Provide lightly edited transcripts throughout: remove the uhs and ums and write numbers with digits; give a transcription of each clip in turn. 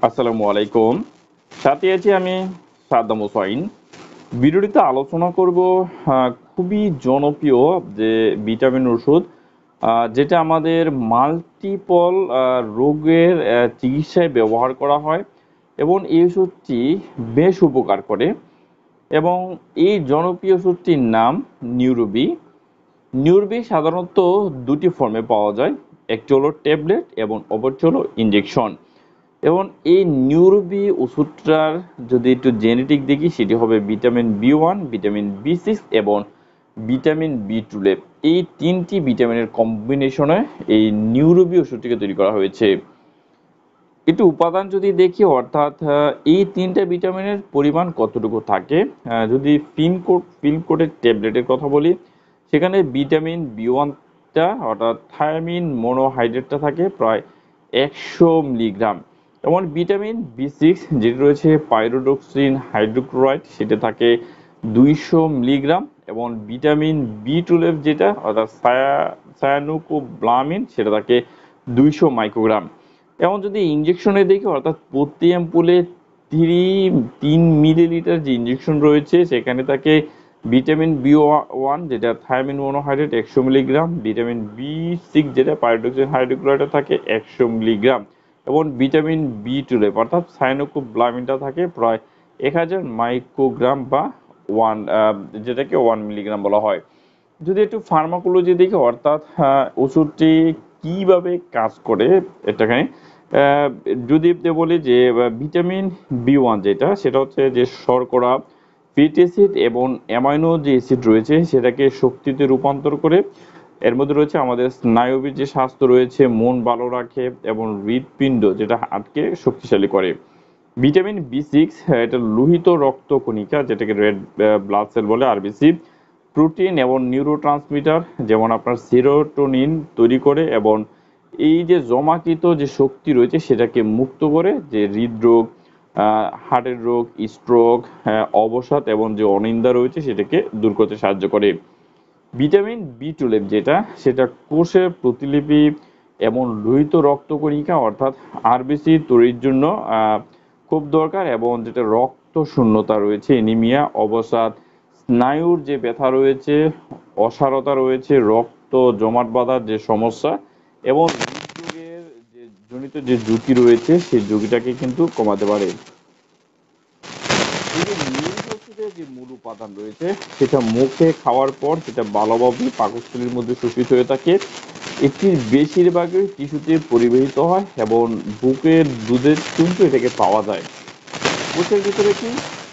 আসসালামু আলাইকুম। সাথে আছি আমি সাদ্দাম হোসাইন। ভিডিওটিতে আলোচনা করব খুবই জনপ্রিয় যে ভিটামিন ওষুধ যেটা আমাদের মাল্টিপল রোগের চিকিৎসায় ব্যবহার করা হয় এবং এই ওষুধটি বেশ উপকার করে এবং এই জনপ্রিয় ওষুধটির নাম নিউরোবি। নিউরোবি সাধারণত দুটি ফর্মে পাওয়া যায়। একটি হলো ট্যাবলেট এবং অপরটি হলো ইনজেকশন। এবং এই নিউরোবি ওষুধটার যদি একটু জেনেটিক দেখি সেটি হবে ভিটামিন বি1, ভিটামিন বি6 এবং ভিটামিন বি12। এই তিনটি ভিটামিনের কম্বিনেশনে এই নিউরোবি ওষুধটিকে তৈরি করা হয়েছে। একটু উপাদান যদি দেখি অর্থাৎ এই তিনটা ভিটামিনের পরিমাণ কতটুকু থাকে, যদি ফিনকোডের ট্যাবলেটের কথা বলি সেখানে ভিটামিন বি1টা অর্থাৎ থায়ামিন মনোহাইড্রেটটা থাকে প্রায় 100 মিলিগ্রাম এবং ভিটামিন বি6 যেটি রয়েছে পাইরোডক্সিন হাইড্রোক্লোরাইড সেটা থাকে 200 মিলিগ্রাম এবং ভিটামিন বি12 যেটা অর্থাৎ সায়ানুকোব্লামিন সেটা থাকে 200 মাইক্রোগ্রাম। এবং যদি ইনজেকশনে দেখি অর্থাৎ প্রতি অ্যাম্পুলে 3 মিলিলিটার যে ইনজেকশন রয়েছে সেখানে থাকে ভিটামিন বি1 যেটা থায়ামিন মনোহাইড্রেট 100 মিলিগ্রাম, ভিটামিন বি6 যেটা পাইরোডক্সিন হাইড্রোক্লোরাইড থাকে 100 মিলিগ্রাম এবং ভিটামিন বি12 অর্থাৎ সায়ানোকোব্লামিনটা থাকে প্রায় 1000 মাইক্রোগ্রাম বা যেটাকে 1 মিলিগ্রাম বলা হয়। যদি একটু ফার্মাকোলজি দেখি অর্থাৎ ওষুধটি কিভাবে কাজ করে এটাখানে আহ, যদি বলি যে ভিটামিন বি1 যেটা সেটা হচ্ছে যে শর্করা, ফ্যাটি অ্যাসিড এবং অ্যামাইনো যে অ্যাসিড রয়েছে সেটাকে শক্তিতে রূপান্তর করে। এর মধ্যে রয়েছে আমাদের স্নায়বিক যে স্বাস্থ্য রয়েছে, মন ভালো রাখে এবং হৃৎপিণ্ড যেটা হার্টকে শক্তিশালী করে। ভিটামিন বি6 এটা লোহিত রক্ত কণিকা যেটাকে রেড ব্লাড সেল বলে আরবিসি, প্রোটিন এবং নিউরোট্রান্সমিটার যেমন আপনার সেরোটোনিন তৈরি করে এবং এই যে জমাকৃত যে শক্তি রয়েছে সেটাকে মুক্ত করে যে হৃদরোগ, হার্টের রোগ, স্ট্রোক, অবসাদ এবং যে অনিদ্রা রয়েছে সেটাকে দূর করতে সাহায্য করে। ভিটামিন বি12 যেটা সেটা কোষের প্রতিলিপি এবং লোহিত রক্তকণিকা অর্থাৎ আরবিসি তৈরির জন্য খুব দরকার এবং যেটা রক্ত শূন্যতা রয়েছে, এনিমিয়া, অবসাদ, স্নায়ুর যে ব্যথা রয়েছে, অসারতা রয়েছে, রক্ত জমাট বাঁধার যে সমস্যা এবং হৃদরোগের যে জনিত যে ঝুঁকি রয়েছে সেই ঝুঁকিটাকে কিন্তু কমাতে পারে। এই যে নীল ওষুধের যে মূল উপাদান রয়েছে সেটা মুখে খাওয়ার পর সেটা ভালোভাবে পাকস্থলীর মধ্যে শোষিত হয়ে থাকে। এটির বেশিরভাগই টিস্যুতে পরিবাহিত হয় এবং বুকের দুধের কিন্তু এটাকে পাওয়া যায়। কোষের ভিতরে কি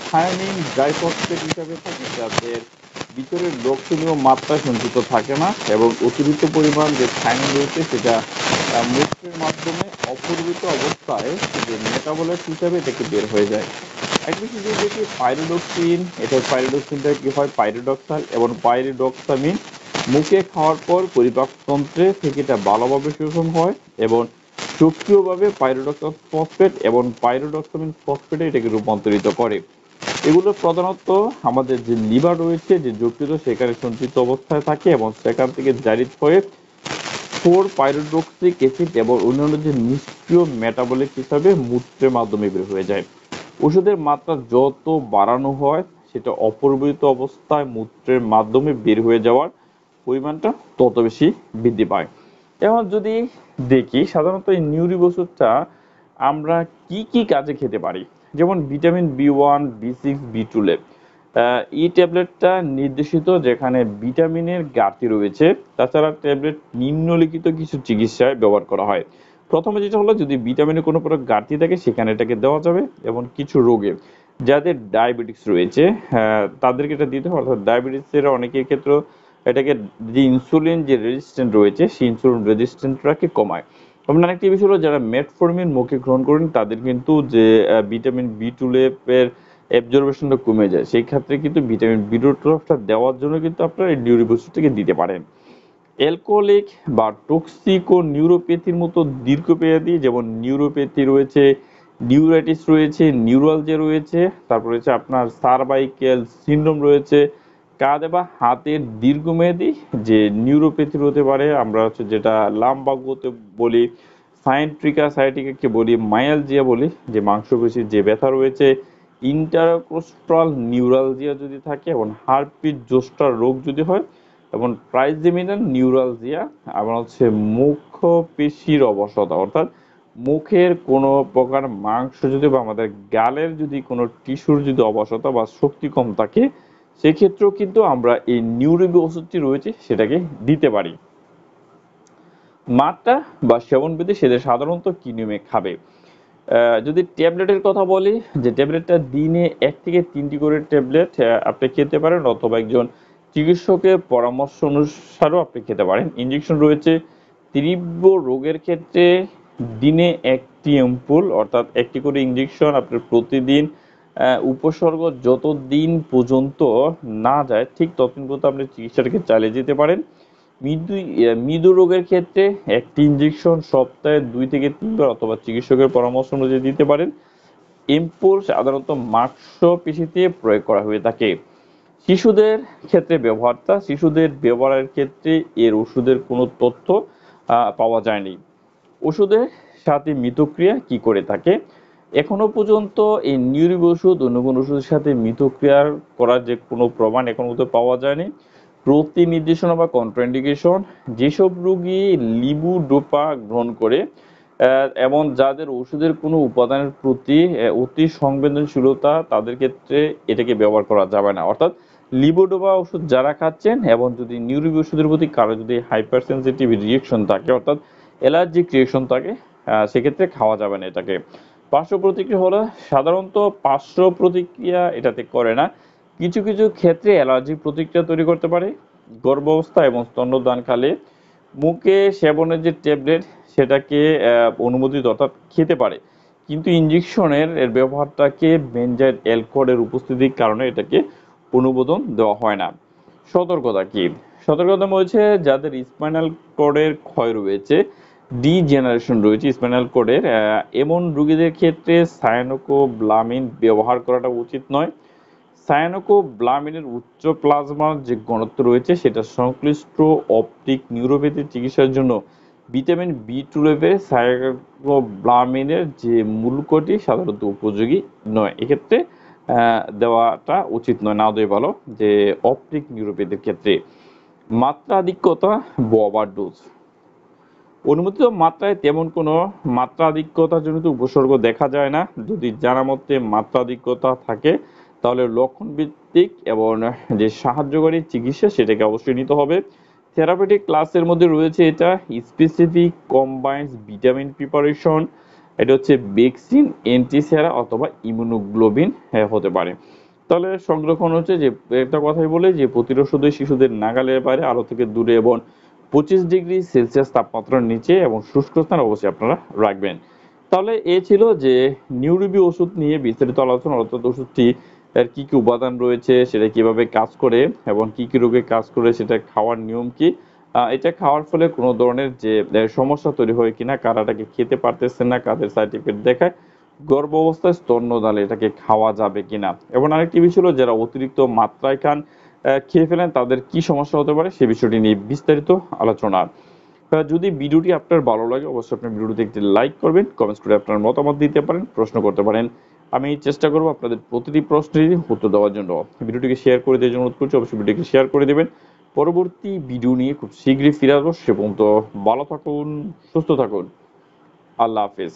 থায়ামিন ডাইফসফেট হিসাবে থাকে যাদের ভিতরের লক্ষণীয় মাত্রা সঞ্চিত থাকে না এবং অতিরিক্ত পরিমাণ যে থায়ামিন রয়েছে সেটা মূত্রের মাধ্যমে অপরিহিত অবস্থায় যে মেটাবলাইট হিসাবে এটাকে বের হয়ে যায়। এক বিষয় যদি দেখি পাইরোডক্সিন, এটার পাইরোডক্সিনটা কি হয় পাইরোডক্সাল এবং পাইরিডক্সামিন মুখে খাওয়ার পর পরিপাকতন্ত্রে থেকে এটা ভালোভাবে শোষণ হয় এবং সক্রিয়ভাবে পাইরোডক্সাল ফসফেট এবং পাইরোডক্সামিন ফসফেটে এটাকে রূপান্তরিত করে। এগুলো প্রধানত আমাদের যে লিভার রয়েছে যে যকৃত সেখানে সঞ্চিত অবস্থায় থাকে এবং সেখান থেকে জারিত হয়ে 4 পাইরোডক্সিক অ্যাসিড এবং অন্যান্য যে নিষ্ক্রিয় মেটাবলিক হিসাবে মূত্রের মাধ্যমে বের হয়ে যায়। ওষুধের মাত্রা যত বাড়ানো হয় সেটা অপরিবর্তিত অবস্থায় মূত্রের মাধ্যমে বের হয়ে যাওয়ার পরিমাণটা তত বেশি বৃদ্ধি পায়। এখন যদি দেখি সাধারণত এই নিউরিক ওষুধটা আমরা কি কি কাজে খেতে পারি, যেমন ভিটামিন বি1, বি6, বি12। এই ট্যাবলেটটা নির্দেশিত যেখানে ভিটামিনের ঘাটতি রয়েছে। তাছাড়া ট্যাবলেট নিম্নলিখিত কিছু চিকিৎসায় ব্যবহার করা হয়। প্রথমে যেটা হলো যদি ভিটামিনের কোনো প্রকার ঘাটতি থাকে সেখানে এটাকে দেওয়া যাবে এবং কিছু রোগে যাদের ডায়াবেটিস রয়েছে তাদেরকে এটা দিতে হবে। অর্থাৎ ডায়াবেটিসের অনেকের ক্ষেত্রে এটাকে যে ইনসুলিন যে রেজিস্ট্যান্ট রয়েছে সেই ইনসুলিন রেজিস্ট্যান্টটাকে কমায়। এবং আরেকটি বিষয় হলো যারা মেটফর্মিন মুখে গ্রহণ করেন তাদের কিন্তু যে ভিটামিন বি12 এর অ্যাবজর্বেশনটা কমে যায়, সেই ক্ষেত্রে কিন্তু ভিটামিন বি12টা দেওয়ার জন্য কিন্তু আপনারা এই নিউরিক ওষুধটাকে দিতে পারেন। অ্যালকোহলিক বা টক্সিকো নিউরোপ্যাথির মতো দীর্ঘমেয়াদী যেমন নিউরোপ্যাথি রয়েছে, নিউরাইটিস রয়েছে, নিউরালজিয়া রয়েছে, তারপর রয়েছে আপনার সার্ভাইকেল সিনড্রোম রয়েছে, কাঁধে বা হাতের দীর্ঘমেয়াদী যে নিউরোপ্যাথি হতে পারে আমরা হচ্ছে যেটা লাম্বাগোতে বলি, সায়েন্ট্রিকা সায়াটিকাকে বলি, মায়ালজিয়া বলি, যে মাংসপেশির যে ব্যথা রয়েছে, ইন্টারকোস্টাল নিউরালজিয়া যদি থাকে, এবং হার্পিস জোস্টার রোগ যদি হয়, এবং ট্রাইজেমিনাল নিউরালজিয়া, আবার হচ্ছে মুখ পেশির অবসাদ, অর্থাৎ মুখের কোনো প্রকার মাংস যদি বা আমাদের গালের যদি কোনো টিস্যুর যদি অবসাদতা বা শক্তি কম থাকে, সেক্ষেত্রেও কিন্তু আমরা এই নিউরোবি ওষুধটি রয়েছে সেটাকে দিতে পারি। মাত্রা বা সেবনবিধি সেটা সাধারণত কি নিয়মে খাবে? যদি ট্যাবলেটের কথা বলি, যে ট্যাবলেটটা দিনে 1 থেকে 3টি করে ট্যাবলেট আপনি খেতে পারেন, অথবা একজন চিকিৎসকের পরামর্শ অনুসারেও আপনি খেতে পারেন। ইনজেকশন রয়েছে তীব্র রোগের ক্ষেত্রে দিনে 1টি অ্যাম্পুল, অর্থাৎ 1টি করে ইনজেকশন আপনার প্রতিদিন, উপসর্গ যতদিন পর্যন্ত না যায় ঠিক ততদিন পর্যন্ত আপনি চিকিৎসাটাকে চালিয়ে যেতে পারেন। মৃদু রোগের ক্ষেত্রে 1টি ইনজেকশন সপ্তাহে 2 থেকে 3 বার অথবা চিকিৎসকের পরামর্শ অনুযায়ী দিতে পারেন। এম্পুল সাধারণত মাংসপেশিতে প্রয়োগ করা হয়ে থাকে। শিশুদের ক্ষেত্রে ব্যবহারটা, শিশুদের ব্যবহারের ক্ষেত্রে এর ওষুধের কোনো তথ্য পাওয়া যায়নি। ওষুধের সাথে মিতক্রিয়া কি করে থাকে? এখনো পর্যন্ত এই নিউরোবি ওষুধ অন্য কোনো ওষুধের সাথে মিতক্রিয়া করার যে কোনো প্রমাণ এখনো পর্যন্ত পাওয়া যায়নি। প্রতি নির্দেশনা বা কন্ট্রাইন্ডিকেশন, যেসব রোগী লিবুডোপা গ্রহণ করে এবং যাদের ওষুধের কোনো উপাদানের প্রতি অতি সংবেদনশীলতা, তাদের ক্ষেত্রে এটাকে ব্যবহার করা যাবে না। অর্থাৎ লিবোডোপা ওষুধ যারা খাচ্ছেন এবং যদি নিউরোবি ওষুধের প্রতি কারো যদি হাইপার সেন্সিটিভ রিয়েকশন থাকে, অর্থাৎ অ্যালার্জিক রিয়েকশন থাকে, সেক্ষেত্রে খাওয়া যাবে না এটাকে। পার্শ্ব প্রতিক্রিয়া হলো সাধারণত পার্শ্ব প্রতিক্রিয়া এটাতে করে না, কিছু কিছু ক্ষেত্রে অ্যালার্জিক প্রতিক্রিয়া তৈরি করতে পারে। গর্ভাবস্থা এবং স্তন্যদানকালে মুখে সেবনের যে ট্যাবলেট সেটাকে অনুমোদিত, অর্থাৎ খেতে পারে, কিন্তু ইনজেকশনের এর ব্যবহারটাকে বেনজাইল অ্যালকোহলের উপস্থিতির কারণে এটাকে অনুমোদন দেওয়া হয় না। সতর্কতা কি? সতর্কতা বলছে যাদের স্পাইনাল কর্ডের ক্ষয় রয়েছে, ডিজেনারেশন রয়েছে স্পাইনাল কর্ডের, এমন রোগীদের ক্ষেত্রে সায়ানোকোব্লামিন ব্যবহার করাটা উচিত নয়। সায়ানোকোব্লামিনের উচ্চ প্লাজমার যে ঘনত্ব রয়েছে সেটা সংশ্লিষ্ট অপটিক নিউরোপ্যাথি চিকিৎসার জন্য ভিটামিন বি12 সায়ানোকোব্লামিনের যে মূলকটি সাধারণত উপযোগী নয়, এক্ষেত্রে দেওয়াটা উচিত নয়, না দেওয়া ভালো। যে অপটিক নিউরোপ্যাথির ক্ষেত্রে মাত্রাধিক্যতা বা ওভারডোজ, অনুমোদিত মাত্রায় তেমন কোনো মাত্রাধিক্যতাজনিত উপসর্গ দেখা যায় না। যদি জানা মতে মাত্রাধিক্যতা থাকে তাহলে লক্ষণ ভিত্তিক এবং যে সাহায্যকারী চিকিৎসা সেটাকে অবশ্যই নিতে হবে। থেরাপিউটিক ক্লাসের মধ্যে রয়েছে এটা স্পেসিফিক কম্বাইন্ড ভিটামিন প্রিপারেশন, এটা হচ্ছে ভ্যাকসিন, অ্যান্টিসেরা অথবা ইমিউনোগ্লোবিন হতে পারে। তাহলে সংরক্ষণ হচ্ছে যে একটা কথাই বলে যে প্রতিরোধ শিশুদের নাগালের বাইরে, আলো থেকে দূরে এবং 25°C তাপমাত্রার নিচে এবং শুষ্ক স্থান অবশ্যই আপনারা রাখবেন। তাহলে এ ছিল যে নিউরোবি ওষুধ নিয়ে বিস্তারিত আলোচনা, অর্থাৎ ওষুধটি এর কি কি উপাদান রয়েছে, সেটা কিভাবে কাজ করে এবং কি কি রোগে কাজ করে, সেটা খাওয়ার নিয়ম কি, এটা খাওয়ার ফলে কোনো ধরনের যে সমস্যা তৈরি হয় কিনা, কারাটাকে খেতে পারতেছে না, কাদের সাইড ইফেক্ট দেখায়, গর্ভ অবস্থায় স্তন্যদানে এটাকে খাওয়া যাবে কিনা, এবং আরেকটি বিষয় হলো যারা অতিরিক্ত মাত্রায় খান, খেয়ে ফেলেন, তাদের কি সমস্যা হতে পারে সে বিষয়টি নিয়ে বিস্তারিত আলোচনা। যদি ভিডিওটি আপনার ভালো লাগে অবশ্যই আপনি ভিডিওটিতে একটি লাইক করবেন, কমেন্টস করে আপনার মতামত দিতে পারেন, প্রশ্ন করতে পারেন। আমি চেষ্টা করব আপনাদের প্রতিটি প্রশ্নেরই উত্তর দেওয়ার জন্য। ভিডিওটিকে শেয়ার করে দেওয়ার জন্য অনুরোধ করছি, অবশ্যই ভিডিওটিকে শেয়ার করে দেবেন। পরবর্তী ভিডিও নিয়ে খুব শীঘ্রই ফিরে আসবো। সে পর্যন্ত ভালো থাকুন, সুস্থ থাকুন। আল্লাহ হাফেজ।